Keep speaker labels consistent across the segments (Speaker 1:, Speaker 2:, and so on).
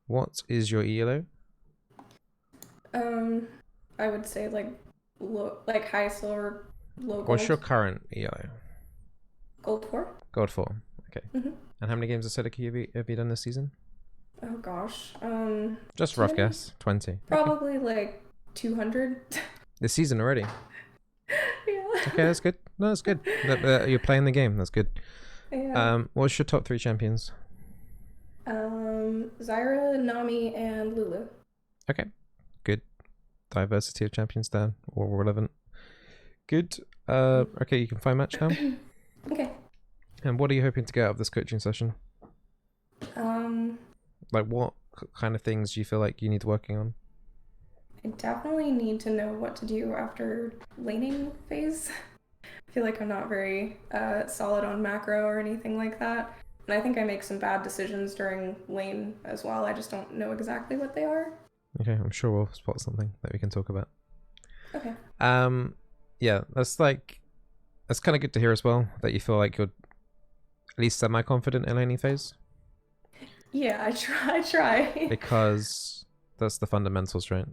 Speaker 1: What is your ELO?
Speaker 2: I would say like low, like high silver, low gold.
Speaker 1: What's your current ELO?
Speaker 2: Gold 4.
Speaker 1: Gold 4. Okay. And how many games of Sudoku have you done this season?
Speaker 2: Oh gosh.
Speaker 1: Just rough guess. 20.
Speaker 2: Probably like 200.
Speaker 1: This season already.
Speaker 2: Yeah.
Speaker 1: Okay, that's good. No, that's good. You're playing the game. That's good.
Speaker 2: Yeah.
Speaker 1: What's your top 3 champions?
Speaker 2: Zyra, Nami, and Lulu.
Speaker 1: Okay, good. Diversity of champions there, all relevant. Good. Okay, you can find match now.
Speaker 2: Okay.
Speaker 1: And what are you hoping to get out of this coaching session? Like what kind of things do you feel like you need working on?
Speaker 2: I definitely need to know what to do after laning phase. I feel like I'm not very solid on macro or anything like that. And I think I make some bad decisions during lane as well. I just don't know exactly what they are.
Speaker 1: Okay, I'm sure we'll spot something that we can talk about.
Speaker 2: Okay.
Speaker 1: Yeah, that's kind of good to hear as well, that you feel like you're at least semi-confident in laning phase.
Speaker 2: Yeah, I try.
Speaker 1: Because that's the fundamentals, right?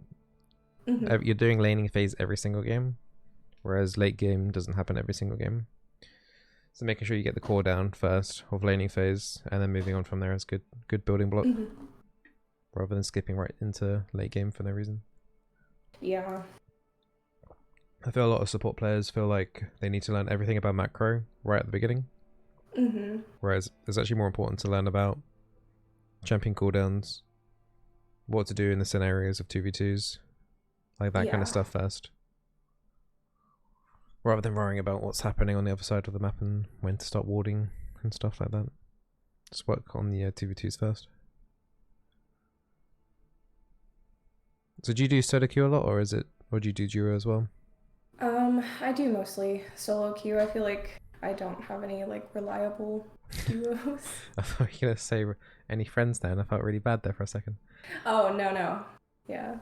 Speaker 1: You're doing laning phase every single game, whereas late game doesn't happen every single game. So making sure you get the core down first of laning phase, and then moving on from there is good building block, rather than skipping right into late game for no reason.
Speaker 2: Yeah.
Speaker 1: I feel a lot of support players feel like they need to learn everything about macro right at the beginning. Whereas it's actually more important to learn about champion cooldowns, what to do in the scenarios of 2v2s, like that kind of stuff first. Rather than worrying about what's happening on the other side of the map and when to start warding and stuff like that. Just work on the 2v2s first. So do you do solo queue a lot, or do you do duo as well?
Speaker 2: I do mostly solo queue. I feel like I don't have any like reliable duos.
Speaker 1: I thought you were gonna say any friends there, and I felt really bad there for a second.
Speaker 2: Oh no. Yeah.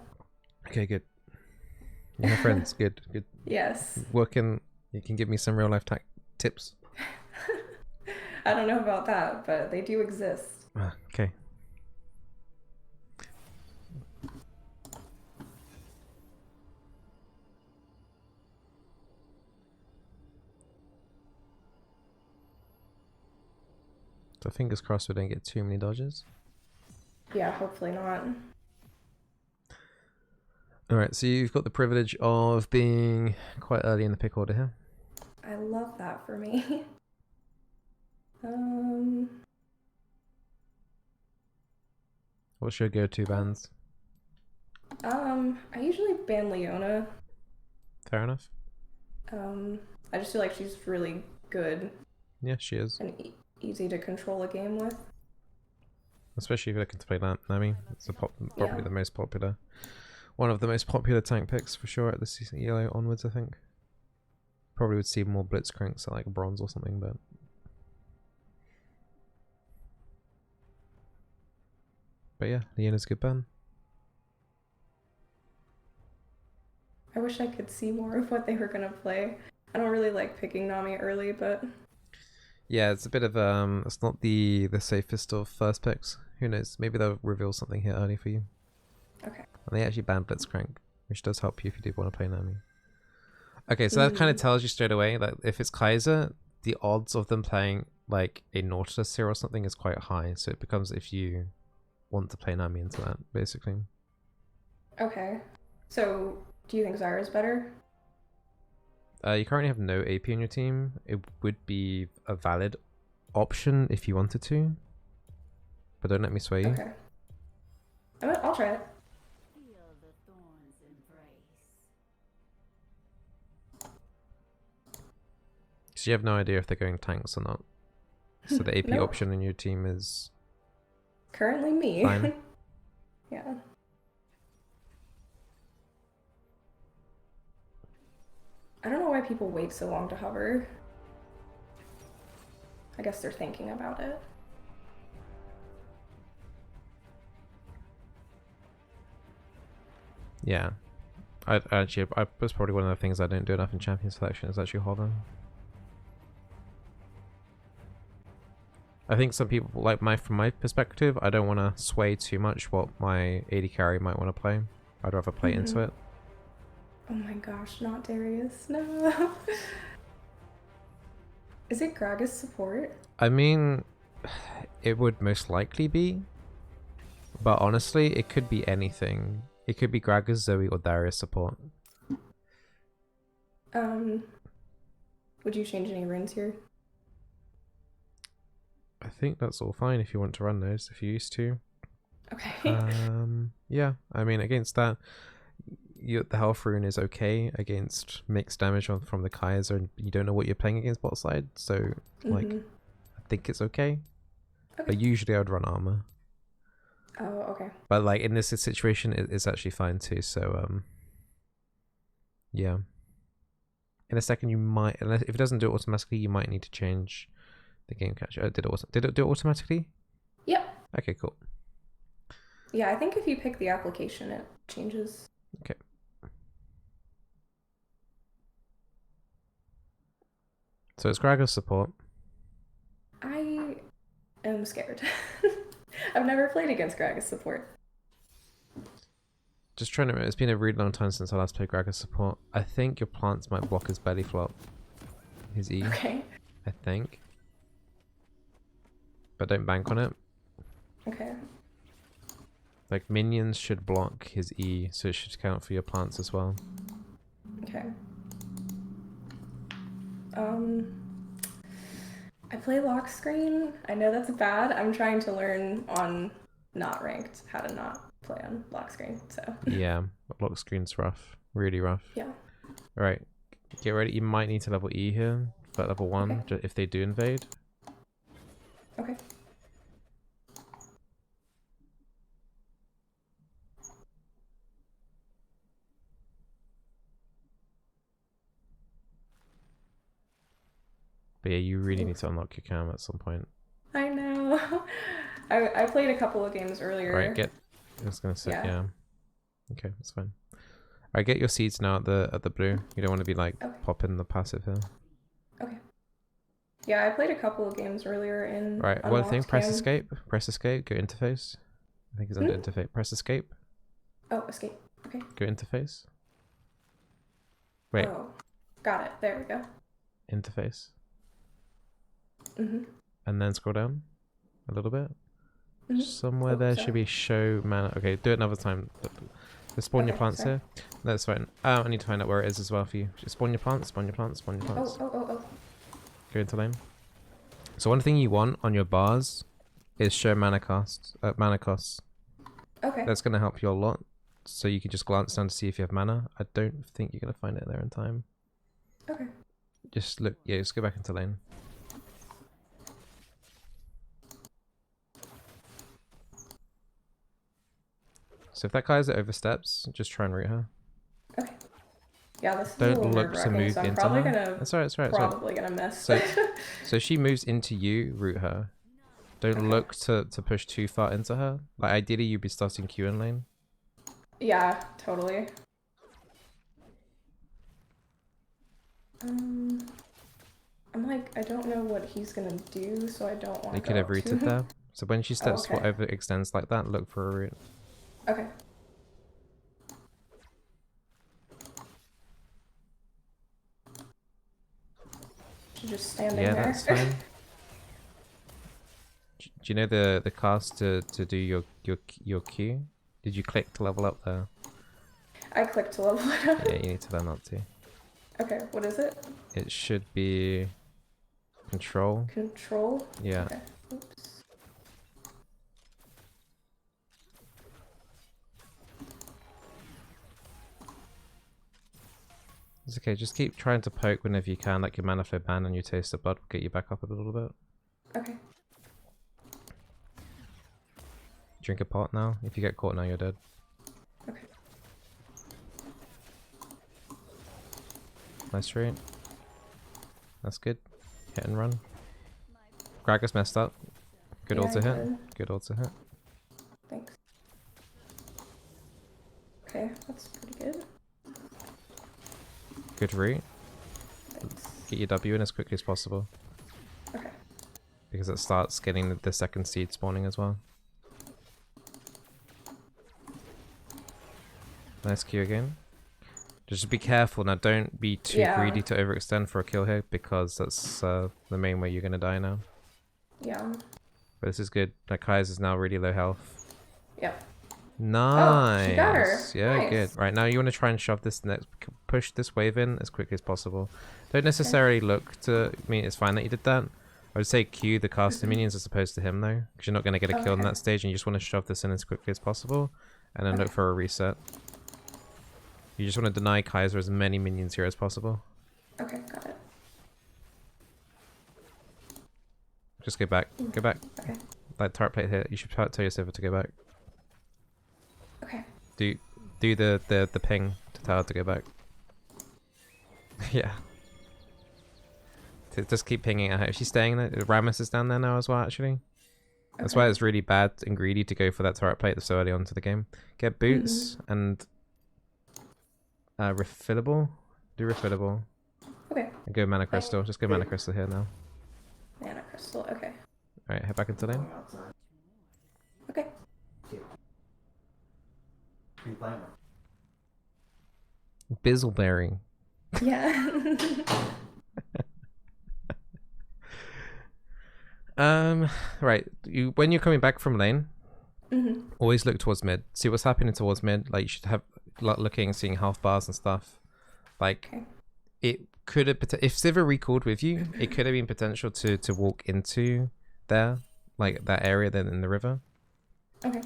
Speaker 1: Okay, good. You have friends, good.
Speaker 2: Yes.
Speaker 1: You can give me some real life tips.
Speaker 2: I don't know about that, but they do exist.
Speaker 1: Okay. So fingers crossed we don't get too many dodges.
Speaker 2: Yeah, hopefully not.
Speaker 1: Alright, so you've got the privilege of being quite early in the pick order here.
Speaker 2: I love that for me.
Speaker 1: What's your go-to bans?
Speaker 2: I usually ban Leona.
Speaker 1: Fair enough.
Speaker 2: I just feel like she's really good.
Speaker 1: Yeah, she is.
Speaker 2: And easy to control a game with.
Speaker 1: Especially if you're looking to play Nami. It's probably the most popular. One of the most popular tank picks for sure at the season yellow onwards, I think. Probably would see more blitzcranks at like bronze or something, but yeah, Leona's a good ban.
Speaker 2: I wish I could see more of what they were gonna play. I don't really like picking Nami early, but
Speaker 1: yeah, it's a bit of it's not the safest of first picks. Who knows? Maybe they'll reveal something here early for you.
Speaker 2: Okay.
Speaker 1: And they actually banned Blitzcrank, which does help you if you do want to play Nami. Okay, so that kind of tells you straight away that if it's Kaiser, the odds of them playing like a Nautilus here or something is quite high. So it becomes if you want to play Nami into that, basically.
Speaker 2: Okay. So do you think Zyra's better?
Speaker 1: You currently have no AP on your team. It would be a valid option if you wanted to. But don't let me sway you.
Speaker 2: Okay. I'll try it.
Speaker 1: So you have no idea if they're going tanks or not. So the AP option in your team is
Speaker 2: currently me.
Speaker 1: Fine.
Speaker 2: Yeah. I don't know why people wait so long to hover. I guess they're thinking about it.
Speaker 1: Yeah. I was probably one of the things I didn't do enough in champion selection is actually hover. I think some people, like from my perspective, I don't want to sway too much what my AD carry might want to play. I'd rather play into it.
Speaker 2: Oh my gosh, not Darius, no. Is it Gragas support?
Speaker 1: I mean, it would most likely be, but honestly, it could be anything. It could be Gragas, Zoe, or Darius support.
Speaker 2: Would you change any runes here?
Speaker 1: I think that's all fine if you want to run those, if you used to.
Speaker 2: Okay.
Speaker 1: Yeah, I mean, against that, the health rune is okay against mixed damage from the Kaiser, and you don't know what you're playing against bot side, so, like, I think it's okay. But usually I would run armor.
Speaker 2: Oh, okay.
Speaker 1: But, like, in this situation, it's actually fine too, so, yeah. In a second, you might, if it doesn't do it automatically, you might need to change the game catcher. Did it do it automatically?
Speaker 2: Yep.
Speaker 1: Okay, cool.
Speaker 2: Yeah, I think if you pick the application, it changes.
Speaker 1: Okay. So it's Gragas support.
Speaker 2: I am scared. I've never played against Gragas support.
Speaker 1: Just trying to remember, it's been a really long time since I last played Gragas support. I think your plants might block his belly flop. His E.
Speaker 2: Okay.
Speaker 1: I think. But don't bank on it.
Speaker 2: Okay.
Speaker 1: Like, minions should block his E, so it should count for your plants as well.
Speaker 2: Okay. I play lock screen. I know that's bad. I'm trying to learn on not ranked how to not play on lock screen, so.
Speaker 1: Yeah, lock screen's rough. Really rough.
Speaker 2: Yeah.
Speaker 1: Alright, get ready. You might need to level E here, but level 1, if they do invade.
Speaker 2: Okay.
Speaker 1: But yeah, you really need to unlock your cam at some point.
Speaker 2: I know. I played a couple of games earlier.
Speaker 1: Alright, I was gonna say, yeah. Okay, that's fine. Alright, get your seeds now at the blue. You don't want to be like popping the passive here.
Speaker 2: Okay. Yeah, I played a couple of games earlier in.
Speaker 1: Right, one thing, press escape. Press escape, go interface. I think it's under interface. Press escape.
Speaker 2: Oh, escape. Okay.
Speaker 1: Go interface. Wait.
Speaker 2: Oh, got it. There we go.
Speaker 1: Interface. And then scroll down a little bit. Somewhere there should be show mana. Okay, do it another time. Just spawn your plants here. That's fine. I need to find out where it is as well for you. Just spawn your plants, spawn your plants, spawn your plants.
Speaker 2: Oh.
Speaker 1: Go into lane. So one thing you want on your bars is show mana costs.
Speaker 2: Okay.
Speaker 1: That's going to help you a lot. So you can just glance down to see if you have mana. I don't think you're going to find it there in time.
Speaker 2: Okay.
Speaker 1: Just look. Yeah, just go back into lane. So if that Kaiser oversteps, just try and root her.
Speaker 2: Okay. Yeah, this is
Speaker 1: Don't look to move
Speaker 2: so I'm
Speaker 1: into
Speaker 2: probably
Speaker 1: her.
Speaker 2: Gonna,
Speaker 1: that's alright, that's right.
Speaker 2: Probably gonna miss.
Speaker 1: So she moves into you, root her. Don't look to push too far into her. Like ideally you'd be starting Q in lane.
Speaker 2: Yeah, totally. I'm like, I don't know what he's gonna do, so I don't want to.
Speaker 1: You could have rooted there. So when she steps whatever extends like that, look for a root.
Speaker 2: Okay. She's just standing there.
Speaker 1: Yeah, that's fine. Do you know the cast to do your Q? Did you click to level up there?
Speaker 2: I clicked to level it up.
Speaker 1: Yeah, you need to learn that too.
Speaker 2: Okay, what is it?
Speaker 1: It should be control.
Speaker 2: Control?
Speaker 1: Yeah.
Speaker 2: Okay. Oops.
Speaker 1: It's okay, just keep trying to poke whenever you can, like your mana flow ban and your taste of blood will get you back up a little bit.
Speaker 2: Okay.
Speaker 1: Drink a pot now. If you get caught now, you're dead.
Speaker 2: Okay.
Speaker 1: Nice rate. That's good. Hit and run. Gragas messed up. Good ult to hit. Good ult to hit.
Speaker 2: Thanks. Okay, that's pretty good.
Speaker 1: Good route.
Speaker 2: Thanks.
Speaker 1: Get your W in as quickly as possible.
Speaker 2: Okay.
Speaker 1: because it starts getting the second seed spawning as well. Nice Q again. Just be careful now. Don't be too greedy to overextend for a kill here, because that's the main way you're gonna die now.
Speaker 2: Yeah.
Speaker 1: But this is good. That Kaiser's now really low health.
Speaker 2: Yep.
Speaker 1: Nice.
Speaker 2: Oh, she got her.
Speaker 1: Yeah,
Speaker 2: nice.
Speaker 1: good. Right, now you want to try and shove this next, push this wave in as quickly as possible. Don't necessarily look to, I mean, it's fine that you did that. I would say Q the caster minions as opposed to him though, because you're not going to get a kill on that stage, and you just want to shove this in as quickly as possible, and then look for a reset. You just want to deny Kaiser as many minions here as possible.
Speaker 2: Okay, got it.
Speaker 1: Just go back. Go back.
Speaker 2: Okay.
Speaker 1: Like turret plate here. You should tell your server to go back.
Speaker 2: Okay.
Speaker 1: Do the ping to tell her to go back. Yeah. Just keep pinging at her. Is she staying there? Rammus is down there now as well, actually. That's why it's really bad and greedy to go for that turret plate so early onto the game. Get boots and refillable. Do refillable.
Speaker 2: Okay.
Speaker 1: And go mana crystal. Just go mana crystal here now.
Speaker 2: Mana crystal, okay.
Speaker 1: Alright, head back into lane.
Speaker 2: Okay.
Speaker 1: Bizzleberry.
Speaker 2: Yeah.
Speaker 1: Right. When you're coming back from lane, always look towards mid. See what's happening towards mid. Like you should have looking, seeing health bars and stuff. Like it could have, if Zyra recalled with you, it could have been potential to walk into there, like that area then in the river. Okay.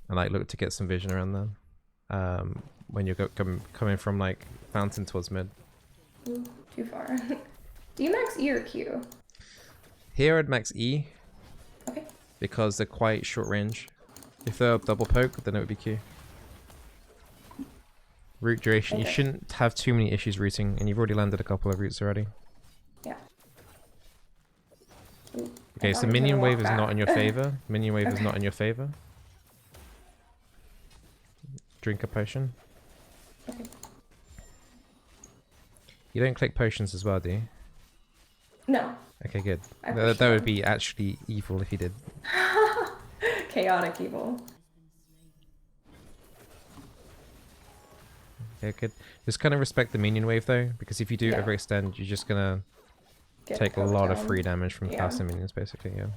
Speaker 1: And like look to get some vision around there. When you're coming from like fountain towards mid.
Speaker 2: Ooh, too far. Do you max E or Q?
Speaker 1: Here I'd max E.
Speaker 2: Okay.
Speaker 1: Because they're quite short range. If they're double poke, then it would be Q. Root duration. You shouldn't have too many issues rooting, and you've already landed a couple of roots already.
Speaker 2: Yeah. Ooh,
Speaker 1: okay, so minion wave is not in your favor. Minion wave is not in your favor. Drink a potion.
Speaker 2: Okay.
Speaker 1: You don't click potions as well, do you?
Speaker 2: No.
Speaker 1: Okay, good. That would be actually evil if you did.
Speaker 2: Chaotic evil.
Speaker 1: Okay, good. Just kind of respect the minion wave though, because if you do overextend, you're just gonna take a lot of free damage from casting minions, basically. Yeah.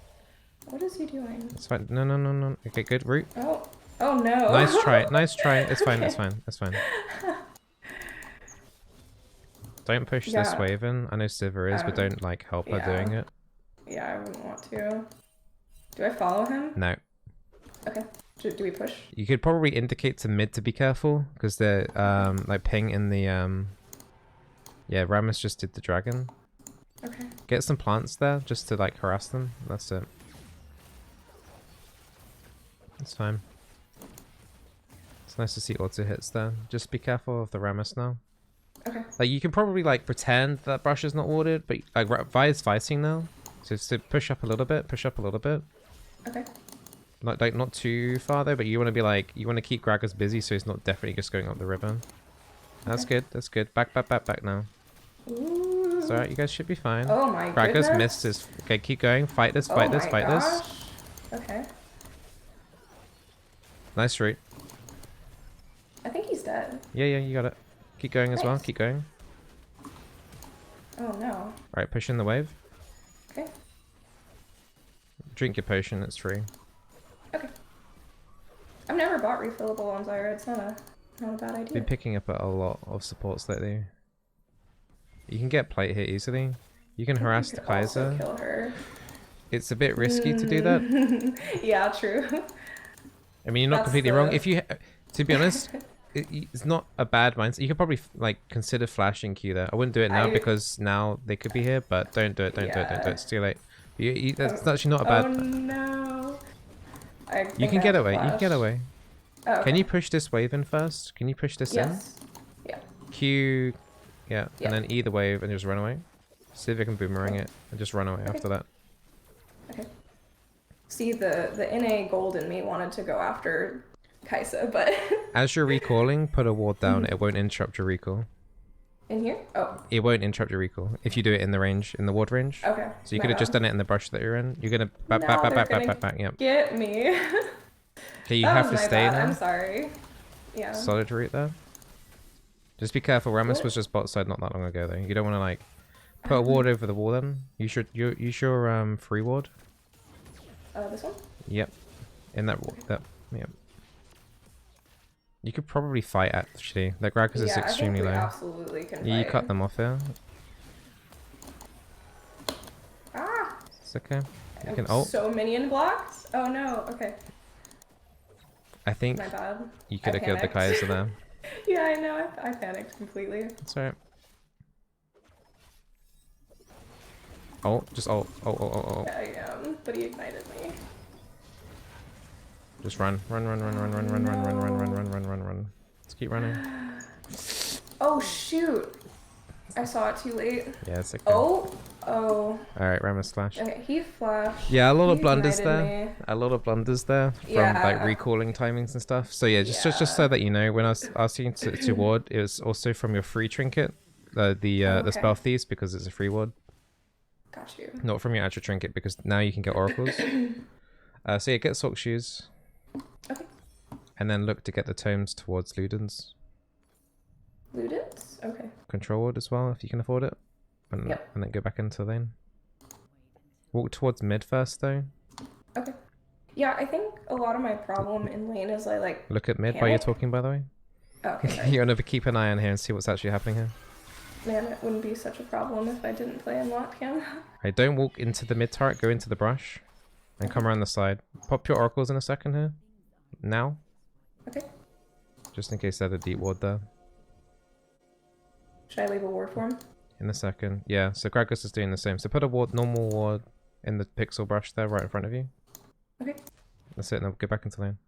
Speaker 2: What is he doing?
Speaker 1: It's fine. No, no, no, no. Okay, good. Root.
Speaker 2: Oh. Oh no.
Speaker 1: Nice try. Nice try. It's fine. It's fine. It's fine. Don't push this wave in. I know Zyra is, but don't like help her doing it.
Speaker 2: Yeah, I wouldn't want to. Do I follow him?
Speaker 1: No.
Speaker 2: Okay. Do we push?
Speaker 1: You could probably indicate to mid to be careful, because they're like ping in the yeah, Rammus just did the dragon. Okay. Get some plants there just to like harass them. That's it. It's fine. It's nice to see auto hits there. Just be careful of the Rammus now. Okay. Like you can probably like pretend that brush is not warded, but like Vi's fighting now, so push up a little bit. Push up a little bit. Okay. Like not too far though, but you want to be like, you want to keep Gragas busy so he's not definitely just going up the river. That's good. That's good. Back now. Ooh. It's alright. You guys should be fine.
Speaker 2: Oh my goodness.
Speaker 1: Gragas missed his. Okay, keep going. Fight this. Fight this. Fight this.
Speaker 2: Okay.
Speaker 1: Nice route.
Speaker 2: I think he's dead.
Speaker 1: Yeah, you got it. Keep going as well. Keep going.
Speaker 2: Oh no.
Speaker 1: Alright, push in the wave.
Speaker 2: Okay.
Speaker 1: Drink your potion. It's free.
Speaker 2: Okay. I've never bought refillable on Zyra. It's not a bad idea.
Speaker 1: Been picking up a lot of supports lately. You can get plate here easily. You can harass the Kaiser.
Speaker 2: Also kill her.
Speaker 1: It's a bit risky to do that.
Speaker 2: Yeah, true.
Speaker 1: I mean, you're not completely wrong. If you, to be honest, it's not a bad mindset. You could probably like consider flashing Q there. I wouldn't do it now because now they could be here, but don't do it. Don't do it. Don't do it. It's too late. That's actually not a bad.
Speaker 2: Oh no.
Speaker 1: You can get away. You can get away.
Speaker 2: Oh, okay.
Speaker 1: Can you push this wave in first? Can you push this in?
Speaker 2: Yeah.
Speaker 1: Q, yeah, and then either wave and just run away. See if you can boomerang it and just run away after that.
Speaker 2: Okay. See, the NA gold in me wanted to go after Kaisa, but...
Speaker 1: As you're recalling, put a ward down. It won't interrupt your recall.
Speaker 2: In here? Oh.
Speaker 1: It won't interrupt your recall if you do it in the range, in the ward range.
Speaker 2: Okay.
Speaker 1: So you could have just done it in the brush that you're in. You're gonna back. Yep.
Speaker 2: Get me.
Speaker 1: Okay, you have to stay now.
Speaker 2: I'm sorry. Yeah.
Speaker 1: Solid route there. Just be careful. Rammus was just bot side not that long ago though. You don't want to like put a ward over the wall then. You sure free ward.
Speaker 2: This one?
Speaker 1: Yep. In that ward. Yep. You could probably fight actually. That Gragas is extremely low.
Speaker 2: Absolutely can fight.
Speaker 1: You cut them off here.
Speaker 2: Ah!
Speaker 1: It's okay. You can ult.
Speaker 2: So minion blocks? Oh no, okay.
Speaker 1: I think
Speaker 2: my bad.
Speaker 1: You could have killed the Kaiser there.
Speaker 2: Yeah, I know. I panicked completely.
Speaker 1: It's alright. Ult. Just ult. Ult.
Speaker 2: Yeah, I am. But he ignited me.
Speaker 1: Just run. Run. Let's keep running.
Speaker 2: Oh shoot! I saw it too late.
Speaker 1: Yeah, it's okay.
Speaker 2: Oh.
Speaker 1: Alright, Rammus flash.
Speaker 2: Okay, he flashed.
Speaker 1: Yeah, a lot of blunders there. A lot of blunders there from like recalling timings and stuff. So yeah, just so that you know, when I was asking to ward, it was also from your free trinket, the spell thieves, because it's a free ward.
Speaker 2: Got you.
Speaker 1: Not from your actual trinket, because now you can get oracles. So yeah, get sock shoes.
Speaker 2: Okay.
Speaker 1: And then look to get the tomes towards Ludens.
Speaker 2: Ludens? Okay.
Speaker 1: Control ward as well, if you can afford it. And then go back into the lane. Walk towards mid first, though.
Speaker 2: Okay. Yeah, I think a lot of my problem in lane is I like...
Speaker 1: Look at mid while you're talking, by the way.
Speaker 2: Oh, okay.
Speaker 1: You want to keep an eye on here and see what's actually happening here.
Speaker 2: Man, it wouldn't be such a problem if I didn't play in lock cam.
Speaker 1: Right, don't walk into the mid turret, go into the brush. And come around the side. Pop your oracles in a second here. Now.
Speaker 2: Okay.
Speaker 1: Just in case they had a deep ward there.
Speaker 2: Should I leave a ward for him?
Speaker 1: In a second. Yeah, so Gragas is doing the same. So put a normal ward in the pixel brush there right in front of you.
Speaker 2: Okay.
Speaker 1: That's it, now get back into lane.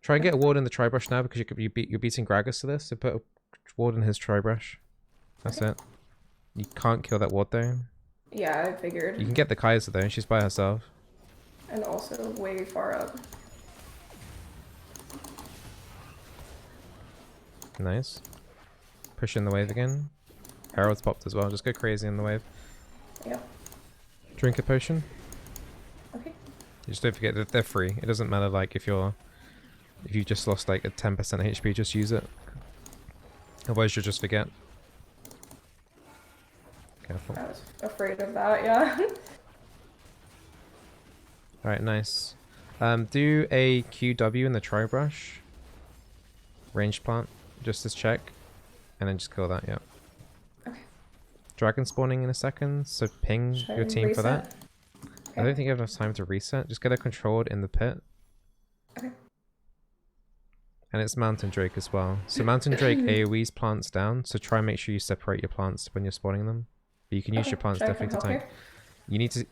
Speaker 1: Try and get a ward in the tri brush now because you're beating Gragas to this. So put a ward in his tri brush. That's it. You can't kill that ward though.
Speaker 2: Yeah, I figured.
Speaker 1: You can get the Kaiser though, she's by herself.
Speaker 2: And also way far up.
Speaker 1: Nice. Push in the wave again. Herald's popped as well. Just go crazy in the wave.
Speaker 2: Yep.
Speaker 1: Drink a potion.
Speaker 2: Okay.
Speaker 1: Just don't forget that they're free. It doesn't matter like if you just lost like a 10% HP, just use it. Otherwise you'll just forget. Careful.
Speaker 2: I was afraid of that, yeah.
Speaker 1: Alright, nice. Do a QW in the tri brush. Ranged plant. Just as check. And then just kill that, yeah.
Speaker 2: Okay.
Speaker 1: Dragon spawning in a second, so ping your team for that. Okay. I don't think you have enough time to reset. Just get it controlled in the pit.
Speaker 2: Okay.
Speaker 1: And it's Mountain Drake as well. So Mountain Drake AoEs plants down, so try and make sure you separate your plants when you're spawning them. But you can use your plants definitely to tank. You need to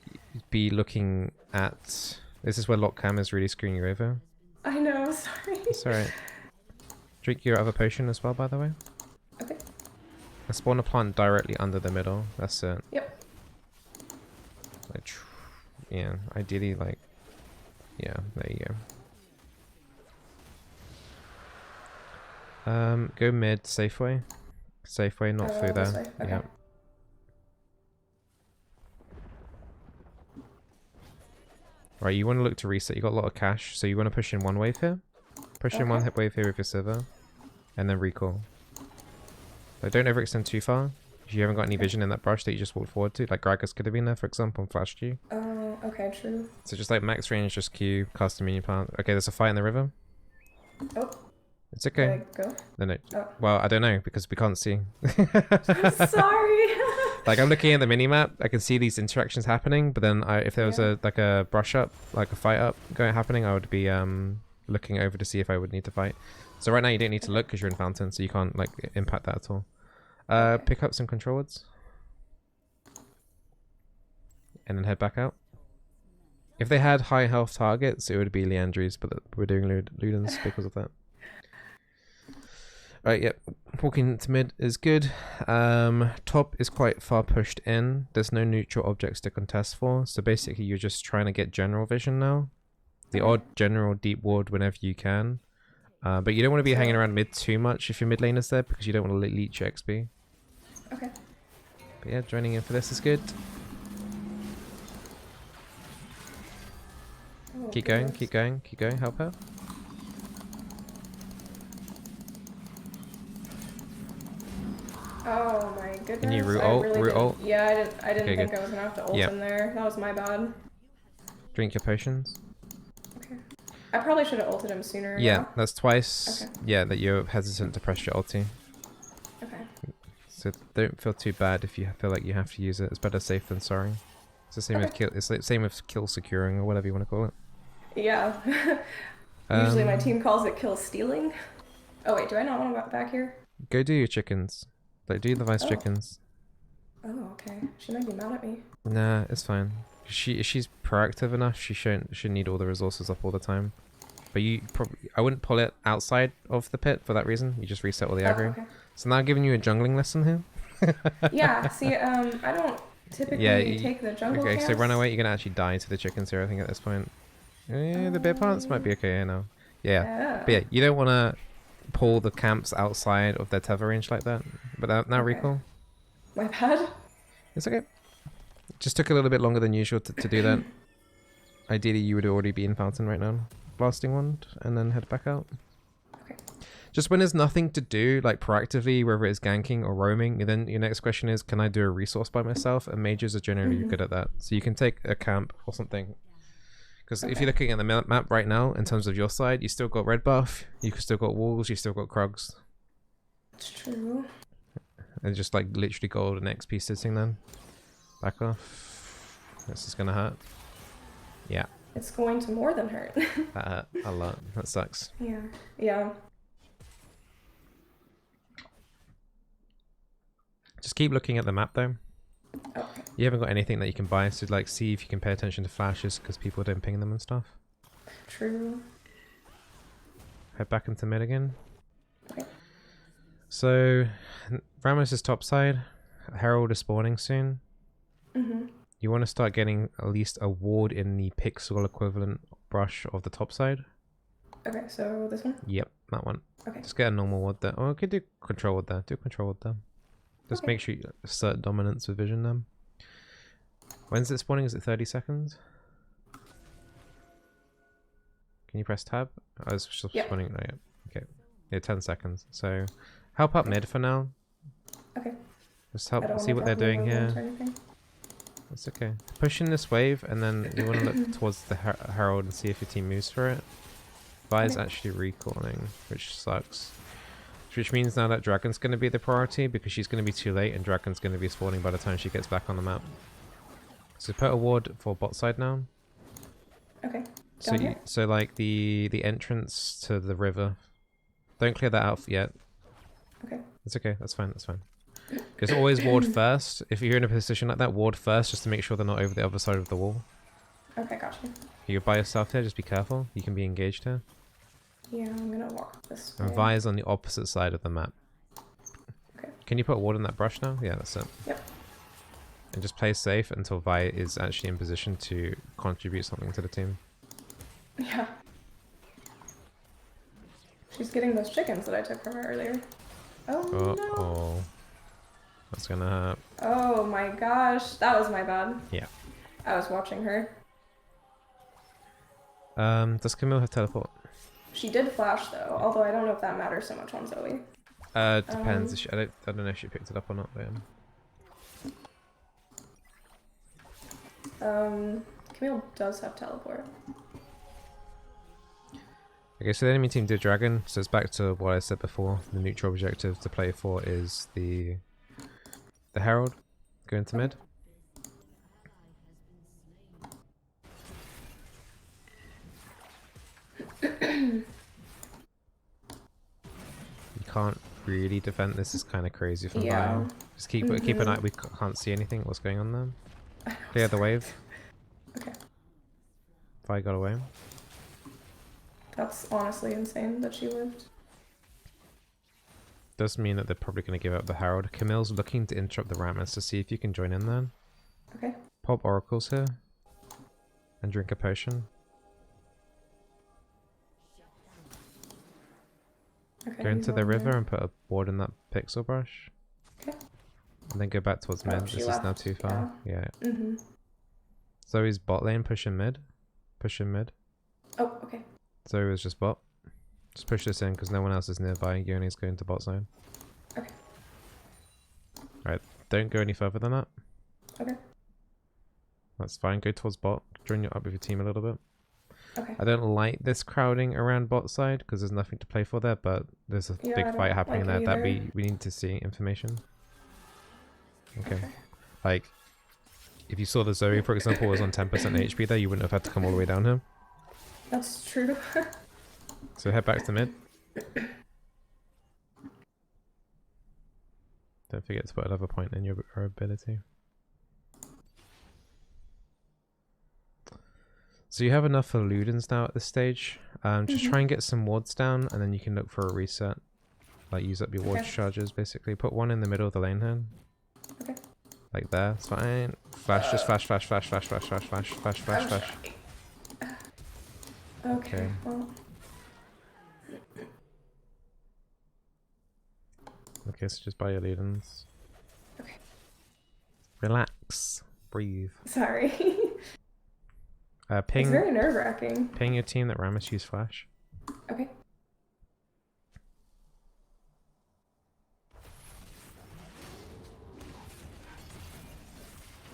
Speaker 1: be looking at... This is where lock cam is really screwing you over.
Speaker 2: I know, sorry.
Speaker 1: It's alright. Drink your other potion as well, by the way.
Speaker 2: Okay.
Speaker 1: I spawn a plant directly under the middle. That's it.
Speaker 2: Yep.
Speaker 1: Like, yeah, ideally, like, yeah, there you go. Go mid, Safeway. Safeway, not through there. Okay. Yeah. Right, you want to look to reset. You got a lot of cash, so you want to push in one wave here. Push in one hit wave here with your Sivir, and then recall. But don't overextend too far. If you haven't got any vision in that brush that you just walked forward to, like Gragas could have been there, for example, and flashed you.
Speaker 2: Oh, okay, true.
Speaker 1: So just like max range, just Q, cast a minion plant. Okay, there's a fight in the river.
Speaker 2: Oh.
Speaker 1: It's okay.
Speaker 2: Go?
Speaker 1: No. Oh. Well, I don't know because we can't see.
Speaker 2: I'm sorry.
Speaker 1: Like I'm looking at the minimap, I can see these interactions happening, but then if there was a brush up, like a fight up happening, I would be looking over to see if I would need to fight. So right now you don't need to look because you're in fountain, so you can't like impact that at all. Pick up some control words. And then head back out. If they had high health targets, it would be Leandry's, but we're doing Ludens because of that. Right, yep. Walking to mid is good. Top is quite far pushed in. There's no neutral objects to contest for, so basically you're just trying to get general vision now. The odd general deep ward whenever you can. But you don't want to be hanging around mid too much if your mid laner's there because you don't want to leech your XP.
Speaker 2: Okay.
Speaker 1: But yeah, joining in for this is good.
Speaker 2: Oh,
Speaker 1: Keep
Speaker 2: goodness.
Speaker 1: going, keep going, keep going. Help her.
Speaker 2: Oh my goodness.
Speaker 1: Can you root
Speaker 2: I
Speaker 1: ult?
Speaker 2: really
Speaker 1: Root
Speaker 2: didn't.
Speaker 1: ult?
Speaker 2: Yeah, I didn't
Speaker 1: Okay,
Speaker 2: think
Speaker 1: good.
Speaker 2: I was gonna have to ult
Speaker 1: Yep.
Speaker 2: in there. That was my bad.
Speaker 1: Drink your potions.
Speaker 2: Okay. I probably should have ulted him sooner.
Speaker 1: Yeah, that's twice.
Speaker 2: Okay.
Speaker 1: Yeah, that you're hesitant to press your ulti.
Speaker 2: Okay.
Speaker 1: So don't feel too bad if you feel like you have to use it. It's better safe than sorry. It's the same with kill. It's the same with kill securing or whatever you want to call it.
Speaker 2: Yeah. Usually my team calls it kill stealing. Oh wait, do I not want to back here?
Speaker 1: Go do your chickens. Like do Levi's chickens.
Speaker 2: Oh, okay. She might be mad at me.
Speaker 1: Nah, it's fine. She's proactive enough. She shouldn't need all the resources up all the time. But you probably I wouldn't pull it outside of the pit for that reason. You just reset all the aggro.
Speaker 2: Okay.
Speaker 1: So now I'm giving you a jungling lesson here.
Speaker 2: Yeah. See, I don't typically take the jungle.
Speaker 1: Okay,
Speaker 2: camps.
Speaker 1: so run away. You're gonna actually die to the chickens here. I think at this point. The bear plants might be okay now. Yeah. But yeah, you don't want to pull the camps outside of their tether range like that. But now recall.
Speaker 2: My bad.
Speaker 1: It's okay. Just took a little bit longer than usual to do that. Ideally, you would already be in Fountain right now. Blasting Wand, and then head back out.
Speaker 2: Okay.
Speaker 1: Just when there's nothing to do, like proactively, whether it's ganking or roaming, and then your next question is, can I do a resource by myself? And mages are generally good at that. So you can take a camp or something. Because if you're looking at the map right now, in terms of your side, you still got red buff, you still got walls, you still got Krugs.
Speaker 2: It's true.
Speaker 1: And just like literally golden XP sitting then. Back off. This is gonna hurt. Yeah.
Speaker 2: It's going to more than hurt.
Speaker 1: That hurt a lot. That sucks.
Speaker 2: Yeah. Yeah.
Speaker 1: Just keep looking at the map though.
Speaker 2: Okay.
Speaker 1: You haven't got anything that you can buy, so like see if you can pay attention to flashes because people don't ping them and stuff.
Speaker 2: True.
Speaker 1: Head back into mid again.
Speaker 2: Okay.
Speaker 1: So Ramos is top side. Herald is spawning soon. You want to start getting at least a ward in the pixel equivalent brush of the top side.
Speaker 2: Okay, so this one?
Speaker 1: Yep, that one.
Speaker 2: Okay.
Speaker 1: Just get a normal ward there. Oh, okay, do control ward there. Do control ward there. Just make sure you assert dominance with vision then. When's it spawning? Is it 30 seconds? Can you press tab? Oh, it's just spawning. No, yeah. Okay. Yeah, 10 seconds. So help up mid for now.
Speaker 2: Okay.
Speaker 1: Just help see what they're doing here. That's okay. Push in this wave, and then you want to look towards the Herald and see if your team moves for it. Vi's actually recalling, which sucks. Which means now that Dragon's going to be the priority, because she's going to be too late, and Dragon's going to be spawning by the time she gets back on the map. So put a ward for bot side now.
Speaker 2: Okay.
Speaker 1: So like the entrance to the river. Don't clear that out yet.
Speaker 2: Okay.
Speaker 1: It's okay. That's fine. That's fine. Just always ward first. If you're in a position like that, ward first just to make sure they're not over the other side of the wall.
Speaker 2: Okay, gotcha.
Speaker 1: You're by yourself here, just be careful. You can be engaged here.
Speaker 2: Yeah, I'm gonna walk this way.
Speaker 1: And Vi is on the opposite side of the map.
Speaker 2: Okay.
Speaker 1: Can you put a ward in that brush now? Yeah, that's it.
Speaker 2: Yep.
Speaker 1: And just play safe until Vi is actually in position to contribute something to the team.
Speaker 2: Yeah. She's getting those chickens that I took from her earlier. Oh no.
Speaker 1: Oh. That's gonna hurt.
Speaker 2: Oh my gosh, that was my bad.
Speaker 1: Yeah.
Speaker 2: I was watching her.
Speaker 1: Does Camille have teleport?
Speaker 2: She did flash though, although I don't know if that matters so much on Zoe.
Speaker 1: Depends. I don't know if she picked it up or not, but
Speaker 2: Camille does have teleport.
Speaker 1: Okay, so the enemy team did Dragon, so it's back to what I said before. The neutral objective to play for is the Herald. Go into mid. You can't really defend this. Is kind of crazy from Vi. Just keep an eye. We can't see anything. What's going on there? Clear the wave.
Speaker 2: Okay.
Speaker 1: Vi got away.
Speaker 2: That's honestly insane that she lived.
Speaker 1: Does mean that they're probably going to give up the Herald. Camille's looking to interrupt the Rammus to see if you can join in there.
Speaker 2: Okay.
Speaker 1: Pop oracles here. And drink a potion.
Speaker 2: Okay,
Speaker 1: Go into the river and put a ward in that pixel brush.
Speaker 2: Okay.
Speaker 1: And then go back towards mid. This is now too far. Yeah. Zoe's bot lane, pushing mid. Pushing mid.
Speaker 2: Oh, okay.
Speaker 1: Zoe was just bot. Just push this in because no one else is nearby. Yoni's going to bot zone.
Speaker 2: Okay.
Speaker 1: Alright, don't go any further than that.
Speaker 2: Okay.
Speaker 1: That's fine. Go towards bot. Join up with your team a little bit.
Speaker 2: Okay.
Speaker 1: I don't like this crowding around bot side because there's nothing to play for there, but there's a big fight happening there that we need to see information. Okay. Like, if you saw the Zoe, for example, was on 10% HP there, you wouldn't have had to come all the way down here.
Speaker 2: That's true.
Speaker 1: So head back to mid. Don't forget to put another point in your ability. So you have enough for Ludens now at this stage. Just try and get some wards down, and then you can look for a reset. Like, use up your ward charges, basically. Put one in the middle of the lane here.
Speaker 2: Okay.
Speaker 1: Like there, it's fine. Flash, just flash, flash, flash, flash, flash, flash, flash, flash, flash, flash.
Speaker 2: Okay. Well.
Speaker 1: Okay, so just buy your Ludens.
Speaker 2: Okay.
Speaker 1: Relax. Breathe.
Speaker 2: Sorry.
Speaker 1: Ping.
Speaker 2: It's very nerve-wracking.
Speaker 1: Ping your team that Rammus used flash.
Speaker 2: Okay.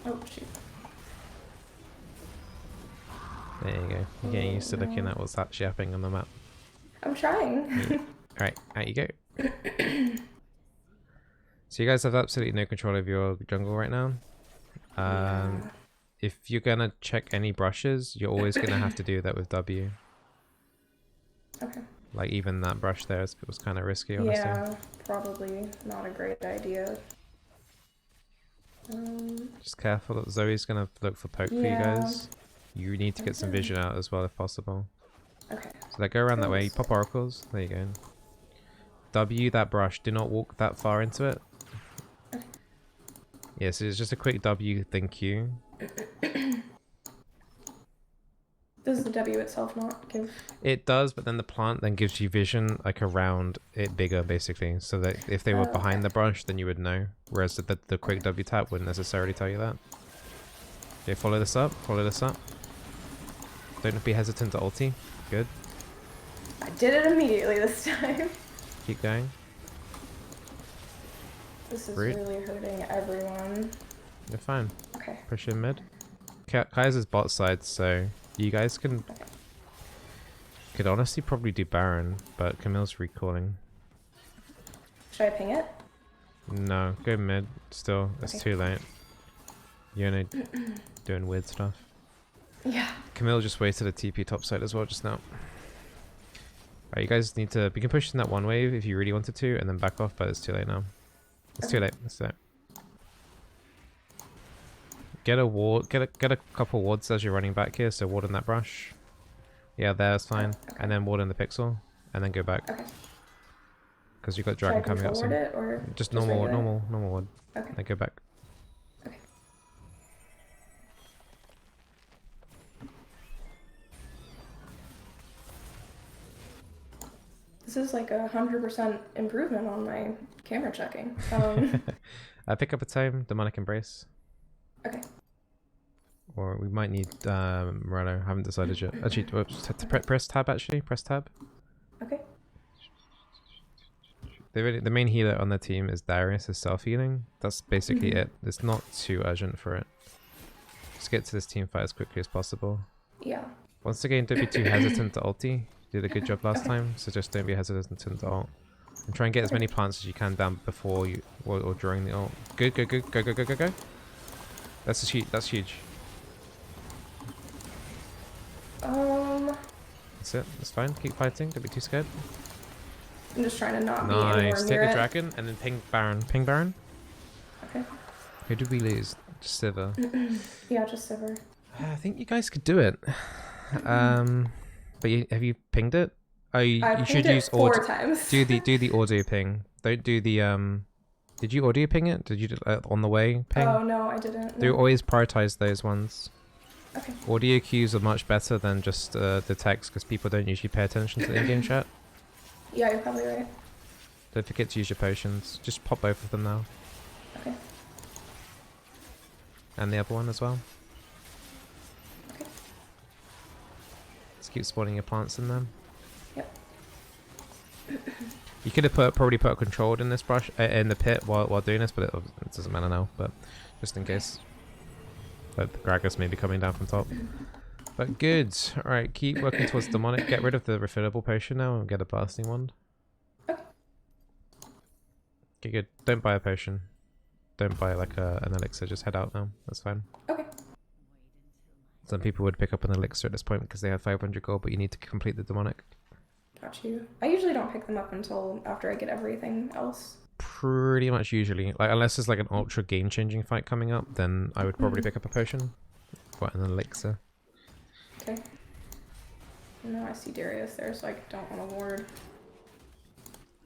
Speaker 2: Oh, shoot.
Speaker 1: There you go. You're getting used to looking at what's actually happening on the map.
Speaker 2: I'm trying.
Speaker 1: Yeah. Alright, out you go. So you guys have absolutely no control of your jungle right now. If you're gonna check any brushes, you're always gonna have to do that with W.
Speaker 2: Okay.
Speaker 1: Like even that brush there was kind of risky, honestly.
Speaker 2: Yeah, probably not a great idea.
Speaker 1: Just careful that Zoe's gonna look for poke for you guys. You need to get some vision out as well if possible.
Speaker 2: Okay.
Speaker 1: So like go around that way, you pop oracles, there you go. W that brush, do not walk that far into it.
Speaker 2: Okay.
Speaker 1: Yeah, so it's just a quick W, then Q.
Speaker 2: Does the W itself not give?
Speaker 1: It does, but then the plant then gives you vision like around it bigger basically. So that if they were behind the brush, then you would know. Whereas the quick W tap wouldn't necessarily tell you that. Okay, follow this up, follow this up. Don't be hesitant to ulti. Good.
Speaker 2: I did it immediately this time.
Speaker 1: Keep going.
Speaker 2: This is really hurting everyone.
Speaker 1: You're fine.
Speaker 2: Okay.
Speaker 1: Push in mid. Kaiser's bot side, so you guys can could honestly probably do Baron, but Camille's recalling.
Speaker 2: Should I ping it?
Speaker 1: No, go mid. Still, it's too late. You're only doing weird stuff.
Speaker 2: Yeah.
Speaker 1: Camille just wasted a TP top side as well just now. Alright, you guys need to... We can push in that one wave if you really wanted to, and then back off, but it's too late now. It's too late. It's too late. Get a ward, get a couple wards as you're running back here, so ward in that brush. Yeah, there's fine. And then ward in the pixel, and then go back. Okay. Because you've got dragon coming up soon.
Speaker 2: It, or
Speaker 1: just normal ward.
Speaker 2: Okay.
Speaker 1: Then go back.
Speaker 2: Okay. This is like 100% improvement on my camera checking.
Speaker 1: Pick up a tome, demonic embrace.
Speaker 2: Okay.
Speaker 1: Or we might need Morello. Haven't decided yet. Actually, press tab. Actually, press tab.
Speaker 2: Okay.
Speaker 1: The main healer on the team is Darius, his self healing. That's basically it. It's not too urgent for it. Just get to this team fight as quickly as possible.
Speaker 2: Yeah.
Speaker 1: Once again, don't be too hesitant to ulti. You did a good job last time, so just don't be hesitant to ult. And try and get as many plants as you can down before you or during the ult. Good, good, good, go, go, go, go, go. That's huge. That's huge. That's it. That's fine. Keep fighting. Don't be too scared.
Speaker 2: I'm just trying to not be
Speaker 1: anywhere near it.
Speaker 2: Nice.
Speaker 1: Take a dragon and then ping Baron. Ping Baron.
Speaker 2: Okay.
Speaker 1: Who did we lose? Just Sivir.
Speaker 2: Yeah, just Sivir.
Speaker 1: I think you guys could do it. But have you pinged it? Oh, you should use
Speaker 2: audio. 4 times.
Speaker 1: do the audio ping. Don't do the Did you audio ping it? Did you on the way ping?
Speaker 2: Oh no, I didn't.
Speaker 1: Do always prioritize those ones.
Speaker 2: Okay.
Speaker 1: Audio cues are much better than just the text because people don't usually pay attention to the in-game chat.
Speaker 2: Yeah, you're probably right.
Speaker 1: Don't forget to use your potions. Just pop both of them now.
Speaker 2: Okay.
Speaker 1: And the other one as well.
Speaker 2: Okay.
Speaker 1: Just keep spawning your plants in them.
Speaker 2: Yep.
Speaker 1: You could have probably put a controlled in this brush in the pit while doing this, but it doesn't matter now. But just in case, but the Gragas may be coming down from top. But good. All right, keep working towards demonic. Get rid of the refillable potion now and get a blasting wand.
Speaker 2: Okay.
Speaker 1: Okay, good. Don't buy a potion. Don't buy like an elixir. Just head out now. That's fine.
Speaker 2: Okay.
Speaker 1: Some people would pick up an elixir at this point because they have 500 gold, but you need to complete the demonic.
Speaker 2: Got you. I usually don't pick them up until after I get everything else.
Speaker 1: Pretty much usually. Like unless there's like an ultra game-changing fight coming up, then I would probably pick up a potion. Or an elixir.
Speaker 2: Okay. No, I see Darius there, so I don't want to ward.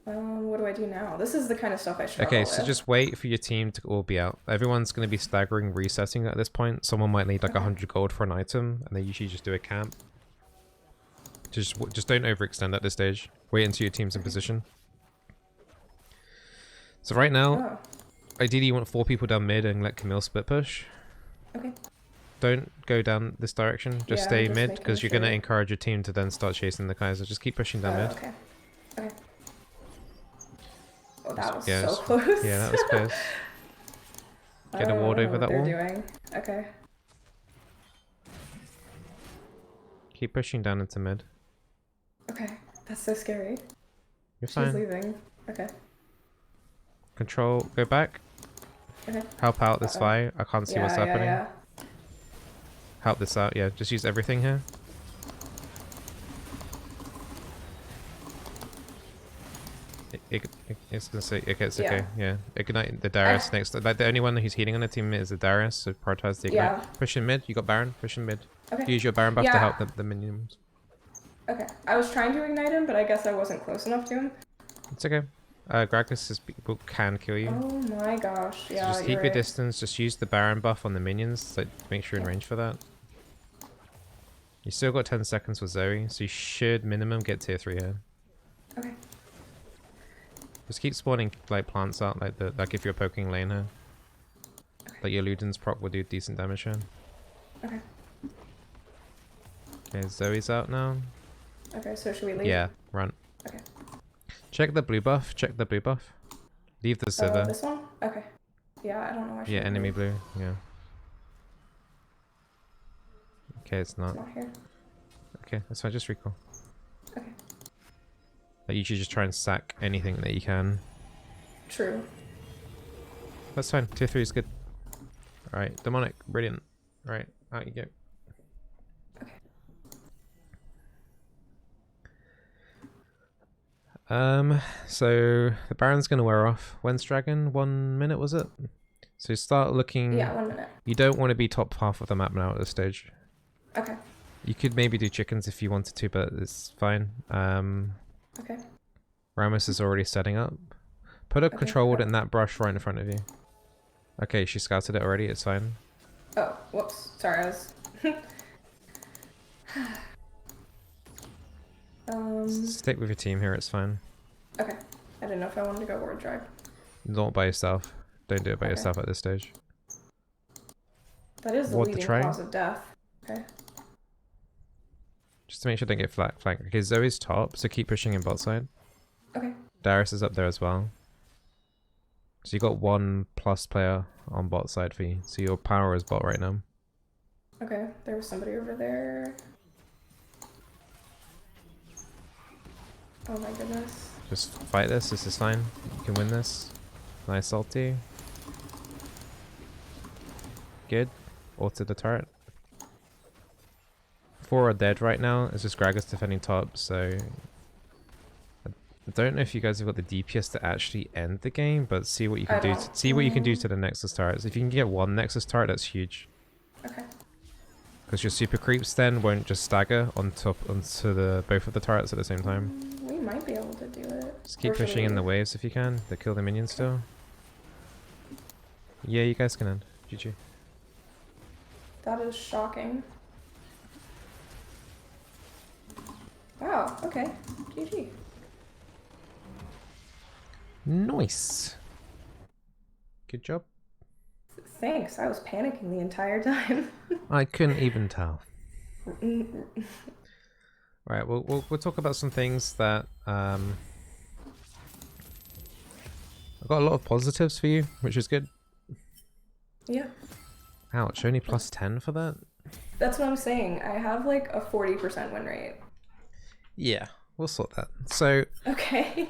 Speaker 2: What do I do now? This is the kind of stuff I struggle with.
Speaker 1: Okay, so just wait for your team to all be out. Everyone's going to be staggering resetting at this point. Someone might need like 100 gold for an item, and they usually just do a camp. Just don't overextend at this stage. Wait until your team's in position. So right now, ideally you want 4 people down mid and let Camille split push.
Speaker 2: Okay.
Speaker 1: Don't go down this direction. Just stay mid, because you're going to encourage your team to then start chasing the Kaiser. Just keep pushing down mid.
Speaker 2: Okay. Okay. Oh, that was so close.
Speaker 1: Yeah, that was close. Get a ward over that wall.
Speaker 2: Doing. Okay.
Speaker 1: Keep pushing down into mid.
Speaker 2: Okay. That's so scary.
Speaker 1: You're fine.
Speaker 2: She's leaving. Okay.
Speaker 1: Control. Go back.
Speaker 2: Okay.
Speaker 1: Help out this fight. I can't see what's happening.
Speaker 2: Yeah.
Speaker 1: Help this out. Yeah, just use everything here. It's gonna say, okay, it's okay. Yeah, ignite the Darius next. Like the only one who's healing on the team is the Darius, so prioritize the ignite.
Speaker 2: Yeah.
Speaker 1: Push in mid. You got Baron. Push in mid.
Speaker 2: Okay.
Speaker 1: Use your Baron buff to help the minions.
Speaker 2: Okay. I was trying to ignite him, but I guess I wasn't close enough to him.
Speaker 1: It's okay. Gragas people can kill you.
Speaker 2: Oh my gosh. Yeah.
Speaker 1: So just keep your distance. Just use the Baron buff on the minions. So make sure you're in range for that. You still got 10 seconds with Zoe, so you should minimum get tier 3 here.
Speaker 2: Okay.
Speaker 1: Just keep spawning like plants out, like if you're poking lane here. Like your Luden's proc will do decent damage here.
Speaker 2: Okay.
Speaker 1: Okay, Zoe's out now.
Speaker 2: Okay, so should we leave?
Speaker 1: Yeah, run.
Speaker 2: Okay.
Speaker 1: Check the blue buff. Check the blue buff. Leave the Zither.
Speaker 2: This one? Okay. Yeah, I don't know why.
Speaker 1: Yeah, enemy blue. Yeah. Okay, it's not.
Speaker 2: It's not here.
Speaker 1: Okay, that's fine. Just recall.
Speaker 2: Okay.
Speaker 1: Like you should just try and sack anything that you can.
Speaker 2: True.
Speaker 1: That's fine. Tier 3 is good. Alright, demonic. Brilliant. Alright, out you go.
Speaker 2: Okay.
Speaker 1: So the Baron's gonna wear off. When's Dragon? 1 minute, was it? So start looking.
Speaker 2: Yeah, 1 minute.
Speaker 1: You don't want to be top half of the map now at this stage.
Speaker 2: Okay.
Speaker 1: You could maybe do chickens if you wanted to, but it's fine.
Speaker 2: Okay.
Speaker 1: Ramos is already setting up. Put a control ward in that brush right in front of you. Okay, she scouted it already, it's fine.
Speaker 2: Oh, whoops. Sorry, I was...
Speaker 1: Stick with your team here, it's fine.
Speaker 2: Okay. I didn't know if I wanted to go ward drive.
Speaker 1: Don't by yourself. Don't do it by yourself at this stage.
Speaker 2: That is the leading cause of death. Okay.
Speaker 1: Just to make sure they don't get flanked. Okay, Zoe's top, so keep pushing in bot side.
Speaker 2: Okay.
Speaker 1: Darius is up there as well. So you got 1+ player on bot side for you. So your power is bot right now.
Speaker 2: Okay, there was somebody over there. Oh my goodness.
Speaker 1: Just fight this, this is fine. You can win this. Nice salty. Good. Ulted the turret. 4 are dead right now. It's just Gragas defending top, so... I don't know if you guys have got the DPS to actually end the game, but see what you can do. See what you can do to the Nexus turrets. If you can get 1 Nexus turret, that's huge.
Speaker 2: Okay.
Speaker 1: Because your super creeps then won't just stagger onto both of the turrets at the same time.
Speaker 2: We might be able to do it.
Speaker 1: Just keep pushing in the waves if you can. They kill the minions still. Yeah, you guys can end. GG.
Speaker 2: That is shocking. Wow, okay. GG.
Speaker 1: Nice. Good job.
Speaker 2: Thanks. I was panicking the entire time.
Speaker 1: I couldn't even tell. Right, we'll talk about some things that I've got a lot of positives for you, which is good.
Speaker 2: Yeah.
Speaker 1: Ouch, only plus 10 for that?
Speaker 2: That's what I'm saying. I have like a 40% win rate.
Speaker 1: Yeah, we'll sort that. So
Speaker 2: okay.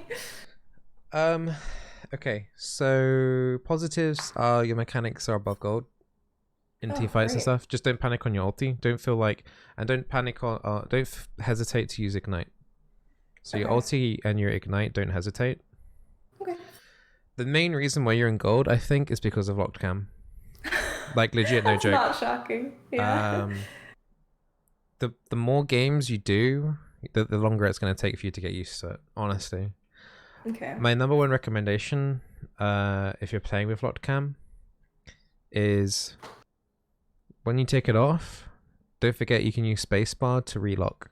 Speaker 1: Okay, so positives are your mechanics are above gold in team fights and stuff. Just don't panic on your ulti. Don't feel like, and don't panic on, don't hesitate to use ignite. So your ulti and your ignite, don't hesitate.
Speaker 2: Okay.
Speaker 1: The main reason why you're in gold, I think, is because of locked cam. Like legit, no joke.
Speaker 2: Not shocking. Yeah.
Speaker 1: The more games you do, the longer it's going to take for you to get used to it. Honestly.
Speaker 2: Okay.
Speaker 1: My number one recommendation, if you're playing with locked cam, is when you take it off, don't forget you can use spacebar to relock.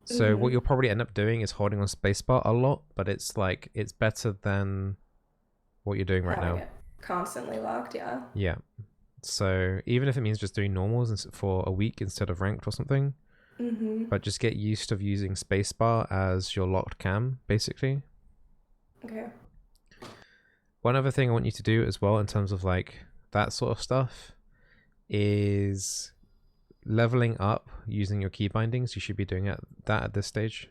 Speaker 1: So what you'll probably end up doing is holding on spacebar a lot, but it's like it's better than what you're doing right now.
Speaker 2: Constantly locked, yeah.
Speaker 1: Yeah. So even if it means just doing normals for a week instead of ranked or something, but just get used to using spacebar as your locked cam, basically.
Speaker 2: Okay.
Speaker 1: One other thing I want you to do as well in terms of like that sort of stuff is leveling up using your key bindings. You should be doing that at this stage.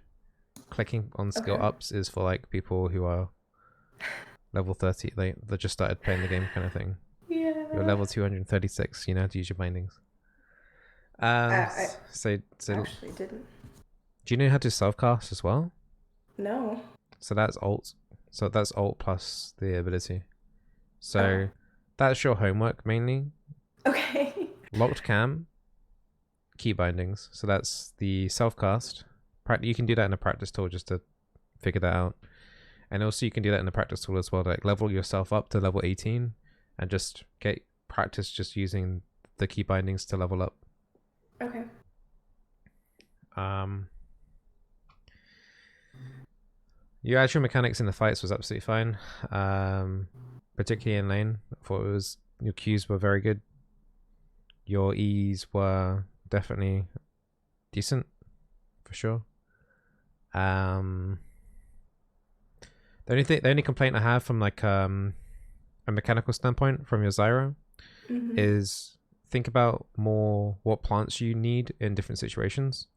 Speaker 1: Clicking on skill ups is for like people who are level 30. They just started playing the game kind of thing.
Speaker 2: Yeah.
Speaker 1: You're level 236. You know how to use your bindings.
Speaker 2: I
Speaker 1: so
Speaker 2: actually didn't.
Speaker 1: Do you know how to self-cast as well?
Speaker 2: No.
Speaker 1: So that's alt. So that's alt plus the ability. So that's your homework mainly.
Speaker 2: Okay.
Speaker 1: Locked cam, key bindings. So that's the self-cast. You can do that in a practice tool just to figure that out. And also you can do that in the practice tool as well. Like level yourself up to level 18 and just get practice just using the key bindings to level up.
Speaker 2: Okay.
Speaker 1: Your actual mechanics in the fights was absolutely fine. Particularly in lane. I thought your Qs were very good. Your E's were definitely decent for sure. The only complaint I have from like a mechanical standpoint from your Zyra is think about more what plants you need in different situations.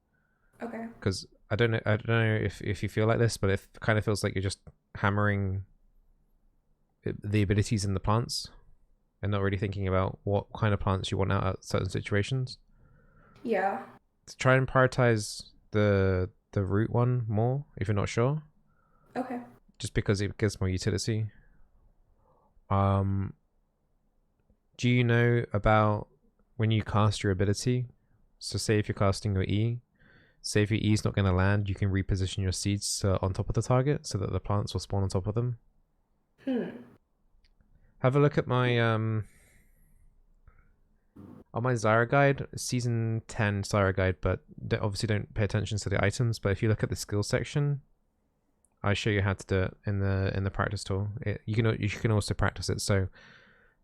Speaker 2: Okay.
Speaker 1: Because I don't know if you feel like this, but it kind of feels like you're just hammering the abilities in the plants and not really thinking about what kind of plants you want out at certain situations.
Speaker 2: Yeah.
Speaker 1: To try and prioritize the root one more if you're not sure.
Speaker 2: Okay.
Speaker 1: Just because it gives more utility. Do you know about when you cast your ability? So say if you're casting your E, say if your E is not going to land, you can reposition your seeds on top of the target so that the plants will spawn on top of them. Have a look at my on my Zyra guide, season 10 Zyra guide, but obviously don't pay attention to the items. But if you look at the skills section, I show you how to do it in the practice tool. You can also practice it. So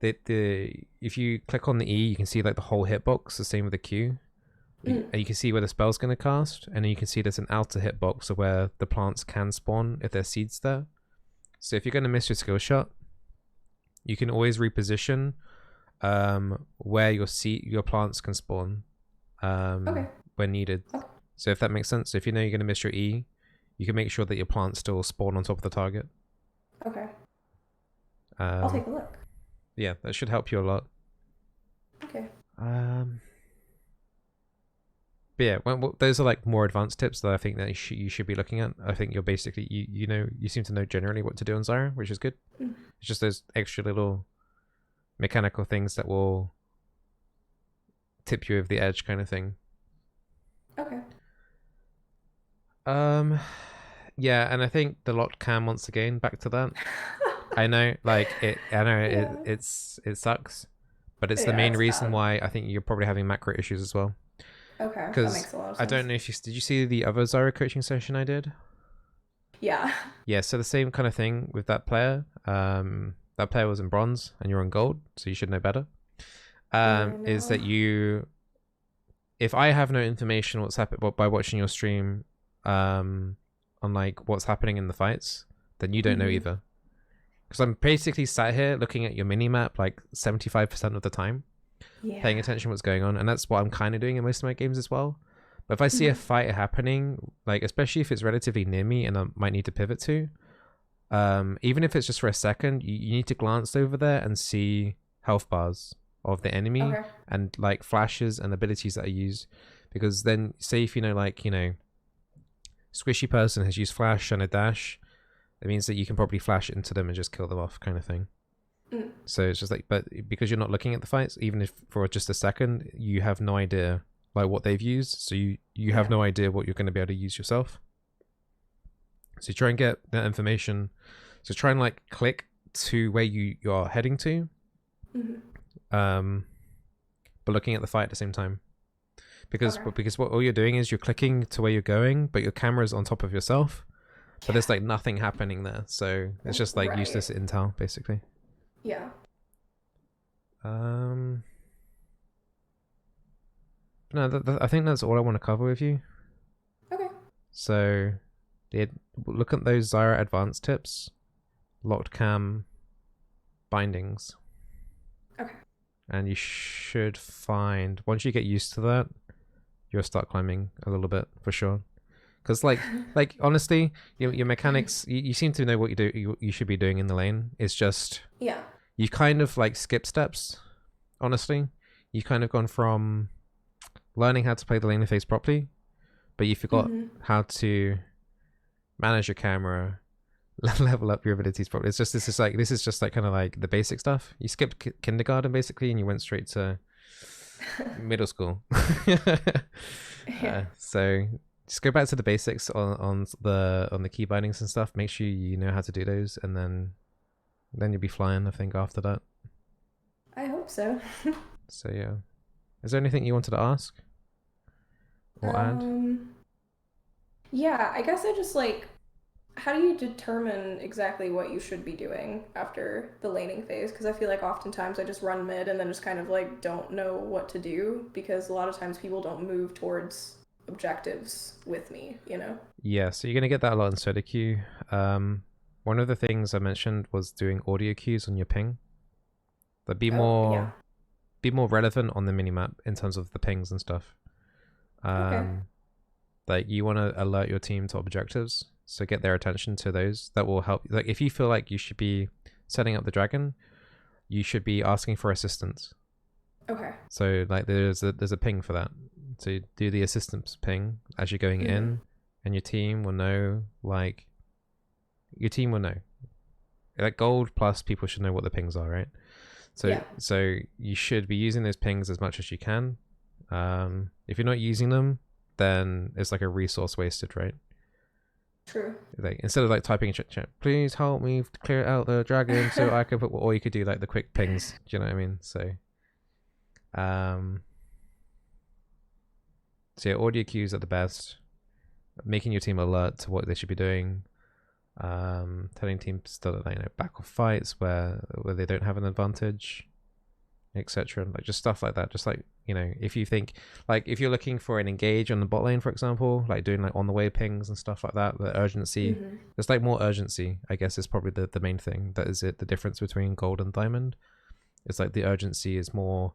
Speaker 1: if you click on the E, you can see like the whole hitbox. The same with the Q. And you can see where the spell's going to cast, and then you can see there's an outer hitbox of where the plants can spawn if there's seeds there. So if you're going to miss your skill shot, you can always reposition where your plants can spawn when needed. Okay. So if that makes sense, so if you know you're going to miss your E, you can make sure that your plants still spawn on top of the target.
Speaker 2: Okay. I'll take a look.
Speaker 1: Yeah, that should help you a lot.
Speaker 2: Okay.
Speaker 1: But yeah, those are like more advanced tips that I think that you should be looking at. I think you're basically you seem to know generally what to do on Zyra, which is good. It's just those extra little mechanical things that will tip you over the edge, kind of thing.
Speaker 2: Okay.
Speaker 1: Yeah, and I think the locked cam once again. Back to that. I know, like it. I know it sucks, but it's the main reason why I think you're probably having macro issues as well.
Speaker 2: Okay, that makes a lot of sense.
Speaker 1: I don't know if did you see the other Zyra coaching session I did?
Speaker 2: Yeah.
Speaker 1: Yeah, so the same kind of thing with that player. That player was in bronze and you're in gold, so you should know better. is
Speaker 2: No.
Speaker 1: that if I have no information what's happened by watching your stream, on like what's happening in the fights, then you don't know either. Because I'm basically sat here looking at your mini map like 75% of the time, paying attention to what's going on, and that's what I'm kind of doing in most of my games as well. But if I see a fight happening, like especially if it's relatively near me and I might need to pivot to, even if it's just for a second, you need to glance over there and see health bars of the enemy and like flashes and abilities that are used. Because then, say if squishy person has used flash and a dash, it means that you can probably flash into them and just kill them off, kind of thing. So it's just like, but because you're not looking at the fights, even if for just a second, you have no idea like what they've used, so you have no idea what you're going to be able to use yourself. So you try and get that information. So try and like click to where you're heading to, but looking at the fight at the same time, because what all you're doing is you're clicking to where you're going, but your camera's on top of yourself, but there's like nothing happening there, so it's just like useless intel basically.
Speaker 2: Yeah.
Speaker 1: No, I think that's all I want to cover with you.
Speaker 2: Okay.
Speaker 1: So, look at those Zyra advanced tips, locked cam, bindings.
Speaker 2: Okay.
Speaker 1: And you should find, once you get used to that, you'll start climbing a little bit for sure. Because like honestly, your mechanics, you seem to know what you should be doing in the lane. It's just you kind of like skip steps. Honestly, you've kind of gone from learning how to play the lane phase properly, but you forgot how to manage your camera, level up your abilities properly. This is just like kind of like the basic stuff. You skipped kindergarten basically, and you went straight to middle school. So just go back to the basics on the key bindings and stuff. Make sure you know how to do those, and then you'll be flying, I think, after that.
Speaker 2: I hope so.
Speaker 1: So yeah. Is there anything you wanted to ask or add?
Speaker 2: Yeah, I guess I just like, how do you determine exactly what you should be doing after the laning phase? Because I feel like oftentimes I just run mid and then just kind of like don't know what to do, because a lot of times people don't move towards objectives with me,
Speaker 1: Yeah, so you're going to get that a lot in Soda Q. One of the things I mentioned was doing audio cues on your ping. But be more relevant on the minimap in terms of the pings and stuff. Like you want to alert your team to objectives, so get their attention to those. That will help. Like if you feel like you should be setting up the dragon, you should be asking for assistance. So like there's a ping for that. So do the assistance ping as you're going in, and your team will know. Like gold plus people should know what the pings are, right? So you should be using those pings as much as you can. If you're not using them, then it's like a resource wasted, right?
Speaker 2: True.
Speaker 1: Like instead of like typing in chat, please help me clear out the dragon so I can put, or you could do like the quick pings. Do you know what I mean? So yeah, audio cues are the best. Making your team alert to what they should be doing. Telling teams to back off fights where they don't have an advantage, etc. Like just stuff like that. Just like if you think like if you're looking for an engage on the bot lane, for example, like doing like on the way pings and stuff like that, the urgency, there's like more urgency, I guess, is probably the main thing. That is it. The difference between gold and diamond. It's like the urgency is more.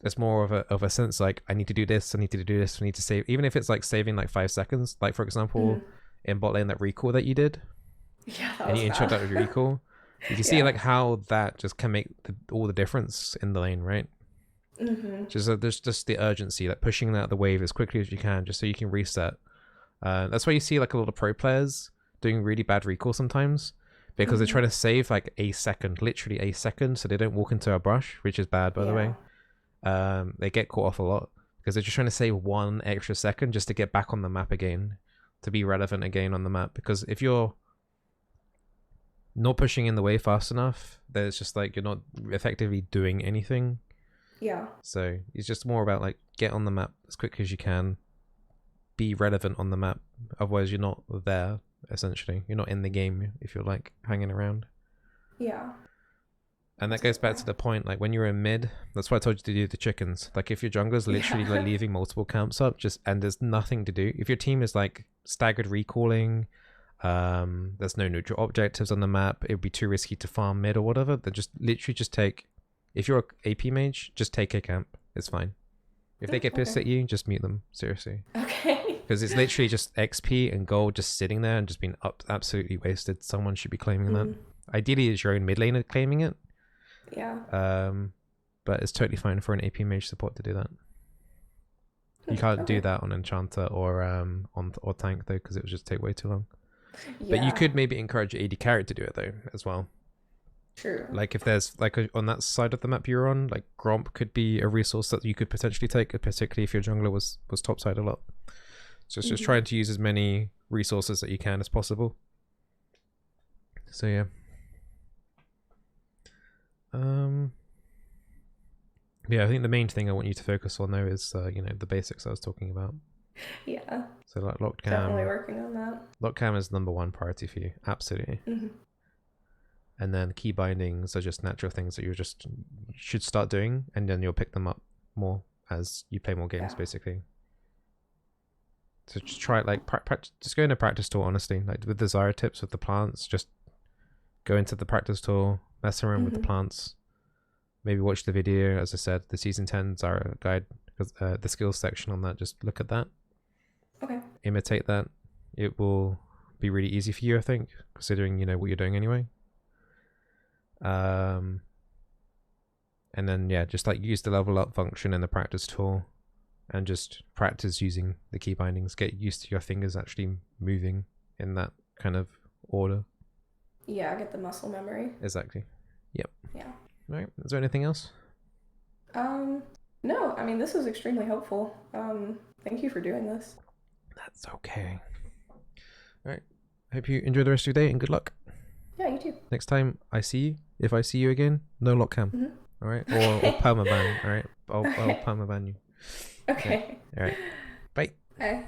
Speaker 1: There's more of a sense like I need to do this, I need to do this, I need to save, even if it's like saving like 5 seconds. Like for example, in bot lane, that recall that you did, and you intro that with your recall, you can see like how that just can make all the difference in the lane, right? There's just the urgency, like pushing out the wave as quickly as you can, just so you can reset. That's why you see like a lot of pro players doing really bad recall sometimes, because they're trying to save like a second, literally a second, so they don't walk into a brush, which is bad, by the way. They get caught off a lot because they're just trying to save 1 extra second just to get back on the map again, to be relevant again on the map. Because if you're not pushing in the wave fast enough, then it's just like you're not effectively doing anything. So it's just more about like get on the map as quick as you can, be relevant on the map. Otherwise you're not there, essentially. You're not in the game if you're like hanging around. And that goes back to the point, like when you're in mid, that's why I told you to do the chickens. Like if your jungler's literally like leaving multiple camps up, and there's nothing to do. If your team is like staggered recalling, there's no neutral objectives on the map, it would be too risky to farm mid or whatever, then just literally just take, if you're a AP mage, just take a camp. It's fine. If they get pissed at you, just mute them. Seriously.
Speaker 2: Okay.
Speaker 1: Because it's literally just XP and gold just sitting there and just being absolutely wasted. Someone should be claiming that. Ideally, it's your own mid laner claiming it.
Speaker 2: Yeah.
Speaker 1: But it's totally fine for an AP mage support to do that. You can't do that on Enchanter or or tank though, because it would just take way too long. Yeah. But you could maybe encourage your AD carry to do it though as well.
Speaker 2: True.
Speaker 1: Like if there's like on that side of the map you're on, like Gromp could be a resource that you could potentially take, particularly if your jungler was topside a lot. So it's just trying to use as many resources that you can as possible. So yeah. Yeah, I think the main thing I want you to focus on though is the basics I was talking about.
Speaker 2: Yeah.
Speaker 1: So like locked cam.
Speaker 2: Definitely working on that.
Speaker 1: Locked cam is #1 priority for you, absolutely. And then key bindings are just natural things that you should start doing, and then you'll pick them up more as you play more games, basically. So just try it, like just go into practice tool, honestly, like with the Zyra tips with the plants. Just go into the practice tool, mess around with the plants. Maybe watch the video, as I said, the season 10 Zyra guide, the skills section on that. Just look at that. Okay. Imitate that. It will be really easy for you, I think, considering what you're doing anyway. And then just like use the level up function in the practice tool, and just practice using the key bindings. Get used to your fingers actually moving in that kind of order.
Speaker 2: Yeah, get the muscle memory.
Speaker 1: Exactly. Yep.
Speaker 2: Yeah.
Speaker 1: Right. Is there anything else?
Speaker 2: No, I mean, this was extremely helpful. Thank you for doing this.
Speaker 1: That's okay. All right. Hope you enjoy the rest of your day, and good luck.
Speaker 2: Yeah, you too.
Speaker 1: Next time I see you, if I see you again, no lock cam. All right. Or permaban. All right. I'll permaban you.
Speaker 2: Okay.
Speaker 1: All right. Bye.
Speaker 2: Bye.